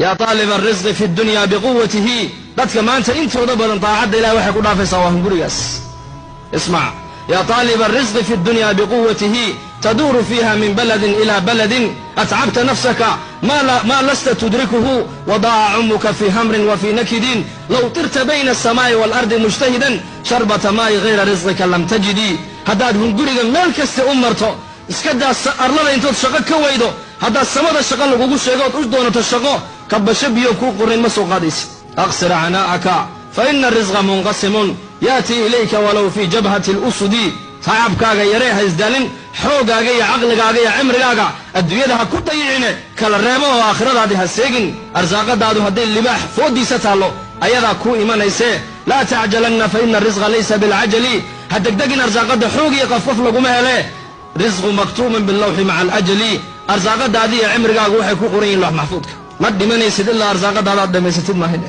يا طالب الرزق في الدنيا بقوته قد كما أنت وضبط طاعة إلى وحي قد عفص وهم قريس. اسمع، يا طالب الرزق في الدنيا بقوته تدور فيها من بلد إلى بلد أتعبت نفسك ما لست تدركه وضاع عمك في همر وفي نكد لو طرت بين السماء والأرض مجتهدا شربة ماء غير رزقك لم تجدي هداد هنقرق ملكست أمرته اسكدا أرلنا انتو تشغى كويدو هداد السماء الشغى لقوقو الشغى أجدون تشغى كبشب يوكو قرين مسو قادس أقصر عناءك فإن الرزق منقسم يأتي إليك ولو في جبهة الأسد تعبكاga yaree haysdaalin xoogaaga iyo caqligaaga iyo cimrigaaga adduunyada ha ku dayicine kala reebo oo aakhiradaadi ha seegin arsaaqadaadu hadday libaax foodiisa taallo ayadaa kuu imanaysee laa tacjalanna fa ina risqa laysa bilcajali ha degdegin arsaaqada xoog iyo qafqaf laguma hele risqu maktuuman bilawxi maca alajali arsaaqadaadi iyo cimrigaagu waxay ku qoran yihiin loox maxfuudka ma dhimanaysid ilaa arsaaqadaada aad dhammaysatid maahin